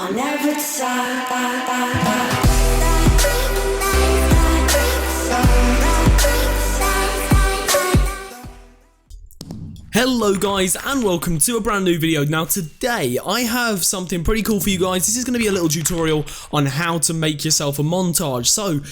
I'll never decide. Hello guys and welcome to a brand new video. Now today I have something pretty cool for you guys. This is going to be a little tutorial on how to make yourself a montage. So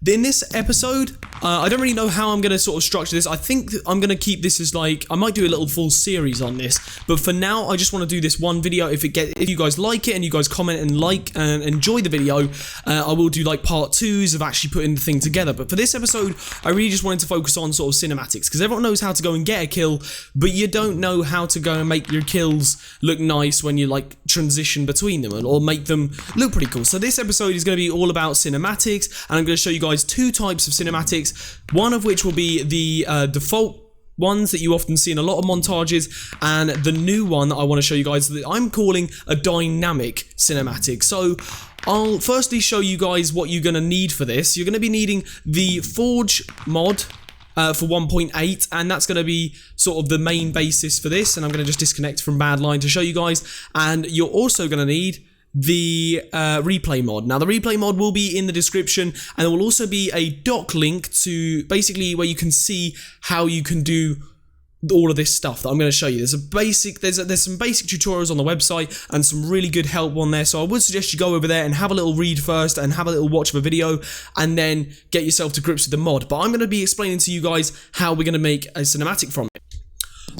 in this episode, I don't really know how I'm going to sort of structure this. I think I'm going to keep this as like, I might do a little full series on this, but for now I just want to do this one video. If you guys like it and you guys comment and like and enjoy the video, I will do like part 2s of actually putting the thing together. But for this episode, I really just wanted to focus on sort of cinematics, because everyone knows how to go and get a kill, but you don't know how to go and make your kills look nice when you like transition between them or make them look pretty cool. So this episode is going to be all about cinematics, and I'm going to show you guys 2 types of cinematics, one of which will be the default ones that you often see in a lot of montages, and the new one that I want to show you guys that I'm calling a dynamic cinematic. So I'll firstly show you guys what you're going to need for this. You're going to be needing the Forge mod for 1.8, and that's going to be sort of the main basis for this, and I'm going to just disconnect from Badline to show you guys. And you're also going to need the ReplayMod. Now the ReplayMod will be in the description, and there will also be a doc link to basically where you can see how you can do all of this stuff that I'm going to show you. There's some basic tutorials on the website and some really good help on there, so I would suggest you go over there and have a little read first and have a little watch of a video and then get yourself to grips with the mod. But I'm going to be explaining to you guys how we're going to make a cinematic from it.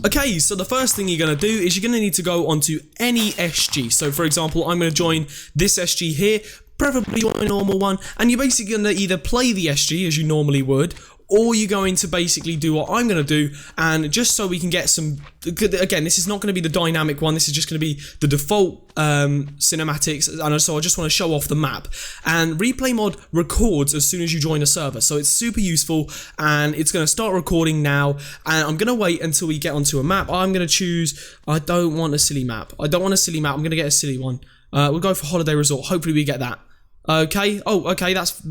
Okay, so the first thing you're going to do is you're going to need to go onto any SG. So for example, I'm going to join this SG here, preferably join a normal one, and you're basically going to either play the SG as you normally would, or you're going to basically do what I'm going to do. And just so we can get some, again, this is not going to be the dynamic one, this is just going to be the default cinematics, and so I just want to show off the map. And ReplayMod records as soon as you join a server, so it's super useful, and it's going to start recording now. And I'm going to wait until we get onto a map. I'm going to choose, I don't want a silly map, I'm going to get a silly one. We'll go for Holiday Resort, hopefully we get that. Okay, oh, okay, that's,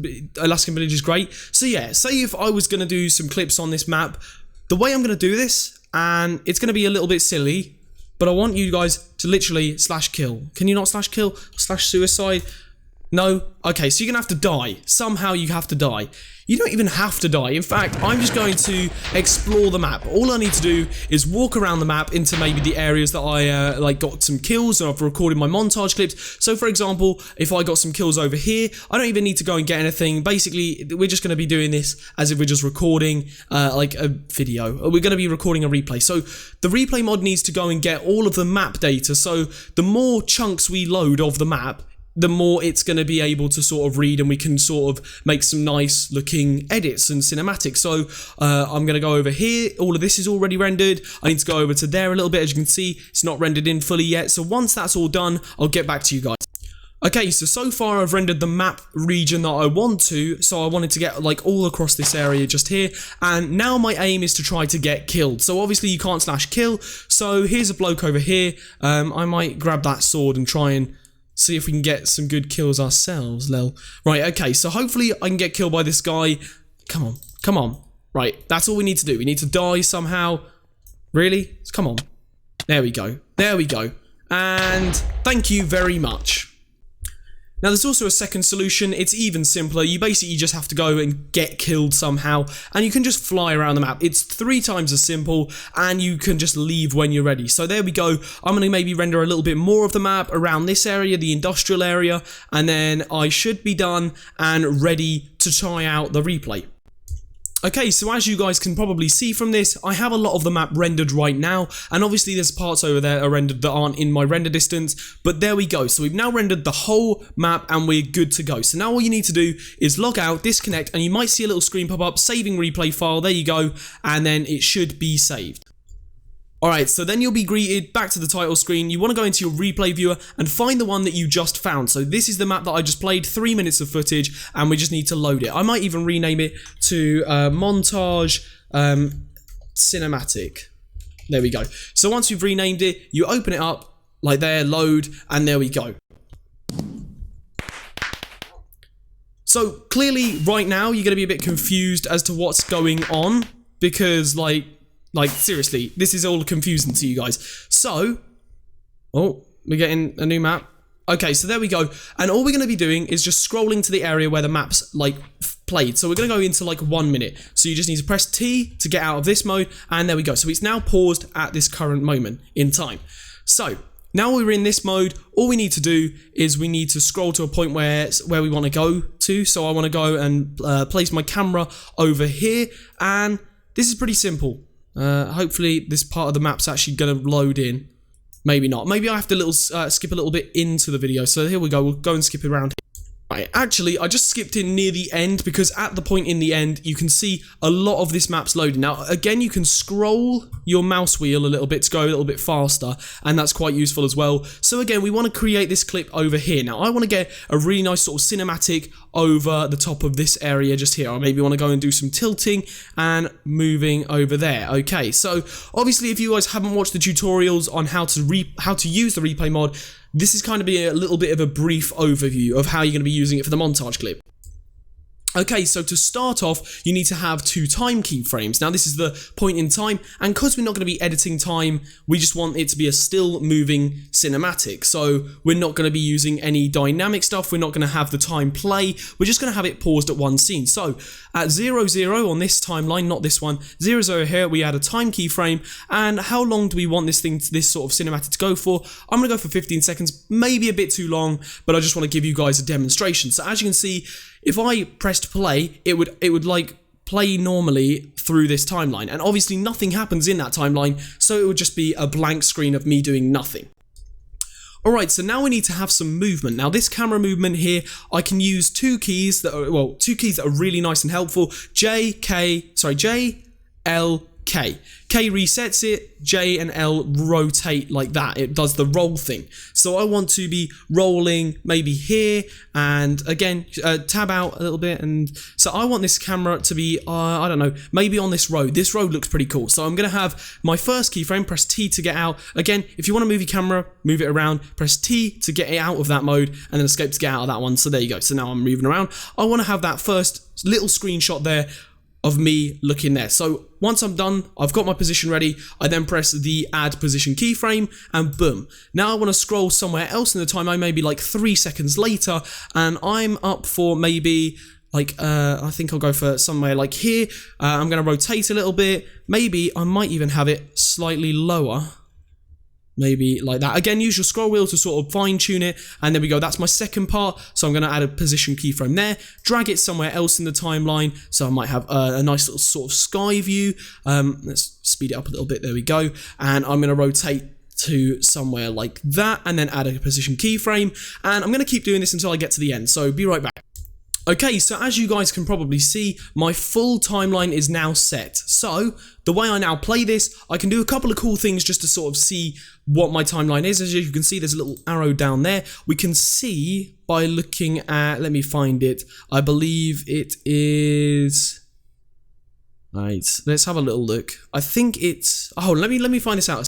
Alaskan Village is great. So yeah, say if I was going to do some clips on this map, the way I'm going to do this, and it's going to be a little bit silly, but I want you guys to literally /kill. Can you not /kill? /suicide? No? Okay, so you're going to have to die. Somehow you have to die. You don't even have to die. In fact, I'm just going to explore the map. All I need to do is walk around the map into maybe the areas that I like got some kills and I've recorded my montage clips. So for example, if I got some kills over here, I don't even need to go and get anything. Basically, we're just going to be doing this as if we're just recording like a video. We're going to be recording a replay. So the replay mod needs to go and get all of the map data. So the more chunks we load of the map, the more it's going to be able to sort of read, and we can sort of make some nice looking edits and cinematics. So I'm going to go over here. All of this is already rendered. I need to go over to there a little bit. As you can see, it's not rendered in fully yet. So once that's all done, I'll get back to you guys. Okay, so far I've rendered the map region that I want to, so I wanted to get like all across this area just here, and now my aim is to try to get killed. So obviously you can't /kill, so here's a bloke over here. I might grab that sword and try and see if we can get some good kills ourselves, lol. Right, okay, so hopefully I can get killed by this guy. Come on, come on. Right, that's all we need to do. We need to die somehow. Really? Come on. There we go. There we go. And thank you very much. Now there's also a second solution. It's even simpler. You basically just have to go and get killed somehow, and you can just fly around the map. It's 3 times as simple, and you can just leave when you're ready. So there we go. I'm going to maybe render a little bit more of the map around this area, the industrial area, and then I should be done and ready to try out the replay. Okay, so as you guys can probably see from this, I have a lot of the map rendered right now, and obviously there's parts over there are rendered that aren't in my render distance, but there we go. So we've now rendered the whole map and we're good to go. So now all you need to do is log out, disconnect, and you might see a little screen pop up, saving replay file, there you go, and then it should be saved. Alright, so then you'll be greeted back to the title screen. You want to go into your replay viewer and find the one that you just found. So this is the map that I just played, 3 minutes of footage, and we just need to load it. I might even rename it to Montage Cinematic. There we go. So once you've renamed it, you open it up, like there, load, and there we go. So clearly right now you're going to be a bit confused as to what's going on, because like seriously, this is all confusing to you guys. So, oh, we're getting a new map. Okay, so there we go. And all we're going to be doing is just scrolling to the area where the map's like played. So we're going to go into like 1 minute. So you just need to press T to get out of this mode. And there we go. So it's now paused at this current moment in time. So now we're in this mode. All we need to do is we need to scroll to a point where we want to go to. So I want to go and place my camera over here. And this is pretty simple. Hopefully this part of the map's actually going to load in. Maybe not. Maybe I have to skip a little bit into the video. So here we go. We'll go and skip around here. Right, actually, I just skipped in near the end because at the point in the end, you can see a lot of this map's loading. Now, again, you can scroll your mouse wheel a little bit to go a little bit faster, and that's quite useful as well. So again, we want to create this clip over here. Now, I want to get a really nice sort of cinematic over the top of this area just here. Or maybe want to go and do some tilting and moving over there. Okay, so obviously, if you guys haven't watched the tutorials on how to use the replay mod, this is kind of be a little bit of a brief overview of how you're going to be using it for the montage clip. Okay, so to start off, you need to have 2 time keyframes. Now, this is the point in time, and because we're not going to be editing time, we just want it to be a still moving cinematic. So we're not going to be using any dynamic stuff. We're not going to have the time play. We're just going to have it paused at one scene. So at 0, 0 on this timeline, not this one, 0, 0 here, we add a time keyframe. And how long do we want this sort of cinematic to go for? I'm going to go for 15 seconds, maybe a bit too long, but I just want to give you guys a demonstration. So as you can see, if I pressed play, it would like play normally through this timeline, and obviously nothing happens in that timeline, so it would just be a blank screen of me doing nothing. Alright, so now we need to have some movement. Now this camera movement here, I can use two keys that are really nice and helpful. J, L, K. K resets it, J and L rotate like that. It does the roll thing. So I want to be rolling maybe here, and again, tab out a little bit, and so I want this camera to be, I don't know, maybe on this road. This road looks pretty cool. So I'm going to have my first keyframe, press T to get out. Again, if you want to move your camera, move it around, press T to get it out of that mode, and then escape to get out of that one. So there you go. So now I'm moving around. I want to have that first little screenshot there of me looking there. So once I'm done, I've got my position ready, I then press the add position keyframe, and boom. Now I want to scroll somewhere else in the timeline, maybe like 3 seconds later, and I'm up for maybe like, I think I'll go for somewhere like here. I'm going to rotate a little bit. Maybe I might even have it slightly lower. Maybe like that. Again, use your scroll wheel to sort of fine tune it, and there we go. That's my second part. So I'm going to add a position keyframe there, drag it somewhere else in the timeline. So I might have a nice little sort of sky view. Let's speed it up a little bit. There we go. And I'm going to rotate to somewhere like that, and then add a position keyframe. And I'm going to keep doing this until I get to the end. So be right back. Okay, so as you guys can probably see, my full timeline is now set. So the way I now play this, I can do a couple of cool things just to sort of see what my timeline is. As you can see, there's a little arrow down there. We can see by looking at, let me find it. I believe it is, right, let's have a little look. I think it's, oh, let me find this out.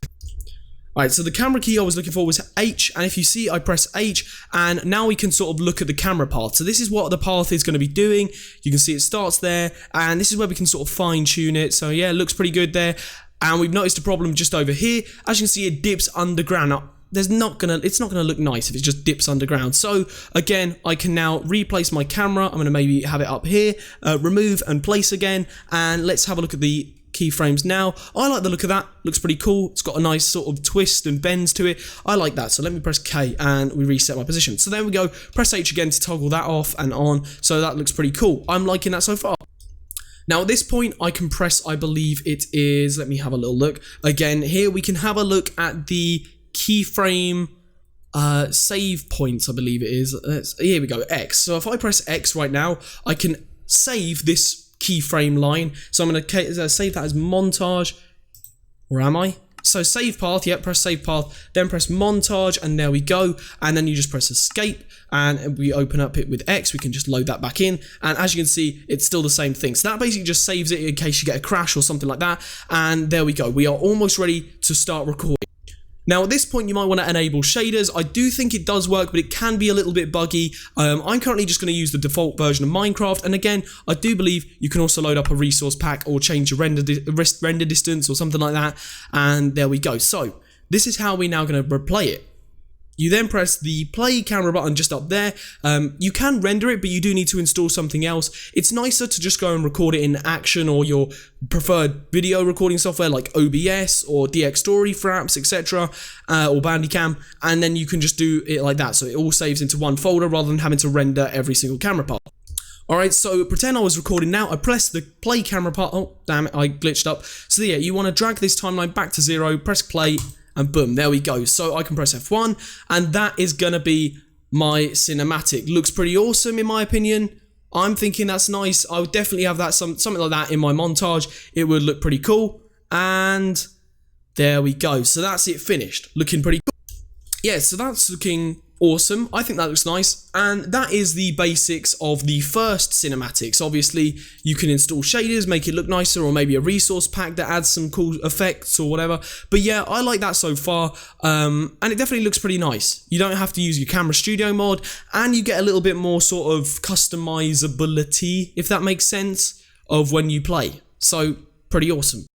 Alright, so the camera key I was looking for was H, and if you see, I press H, and now we can sort of look at the camera path. So this is what the path is going to be doing. You can see it starts there, and this is where we can sort of fine tune it. So yeah, it looks pretty good there. And we've noticed a problem just over here. As you can see, it dips underground. Now, it's not gonna look nice if it just dips underground. So again, I can now replace my camera. I'm gonna maybe have it up here, remove and place again, and let's have a look at the keyframes now. I like the look of that. Looks pretty cool. It's got a nice sort of twist and bends to it. I like that. So let me press K and we reset my position. So there we go. Press H again to toggle that off and on. So that looks pretty cool. I'm liking that so far. Now at this point I can press, I believe it is, let me have a little look. Again, here we can have a look at the keyframe save points, I believe it is. Here we go, X. So if I press X right now, I can save this keyframe line. So I'm going to save that as montage. Where am I? So save path, yep, press save path, then press montage, and there we go. And then you just press escape, and we open up it with X. We can just load that back in, and as you can see, it's still the same thing. So that basically just saves it in case you get a crash or something like that. And there we go. We are almost ready to start recording. Now at this point you might want to enable shaders. I do think it does work, but it can be a little bit buggy. I'm currently just going to use the default version of Minecraft, and again I do believe you can also load up a resource pack or change your render distance or something like that, and there we go. So this is how we're now going to replay it. You then press the play camera button just up there. You can render it, but you do need to install something else. It's nicer to just go and record it in Action or your preferred video recording software like OBS or DxStory for apps, etc., or Bandicam, and then you can just do it like that. So it all saves into one folder rather than having to render every single camera part. Alright, so pretend I was recording now. I press the play camera part. Oh, damn it, I glitched up. So yeah, you want to drag this timeline back to 0, press play, and boom, there we go. So I can press F1, and that is gonna be my cinematic. Looks pretty awesome in my opinion. I'm thinking that's nice. I would definitely have that something like that in my montage. It would look pretty cool. And there we go. So that's it finished. Looking pretty cool. Yeah, so that's looking awesome. I think that looks nice. And that is the basics of the first cinematics. Obviously, you can install shaders, make it look nicer, or maybe a resource pack that adds some cool effects or whatever. But yeah, I like that so far. And it definitely looks pretty nice. You don't have to use your camera studio mod, and you get a little bit more sort of customizability, if that makes sense, of when you play. So pretty awesome.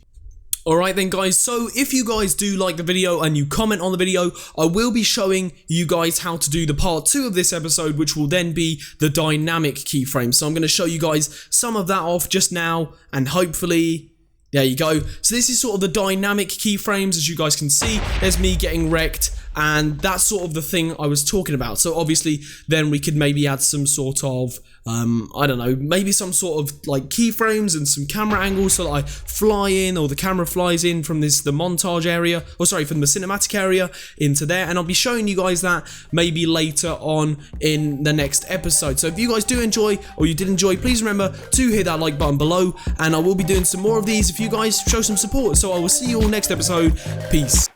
Alright then guys, so if you guys do like the video and you comment on the video, I will be showing you guys how to do the part 2 of this episode, which will then be the dynamic keyframe. So I'm going to show you guys some of that off just now, and hopefully, there you go. So this is sort of the dynamic keyframes. As you guys can see, there's me getting wrecked, and that's sort of the thing I was talking about. So obviously, then we could maybe add some sort of, I don't know, maybe some sort of like keyframes and some camera angles so that I fly in, or the camera flies in from the montage area, or sorry, from the cinematic area into there. And I'll be showing you guys that maybe later on in the next episode. So if you guys do enjoy, or you did enjoy, please remember to hit that like button below, and I will be doing some more of these if you guys show some support. So I will see you all next episode. Peace.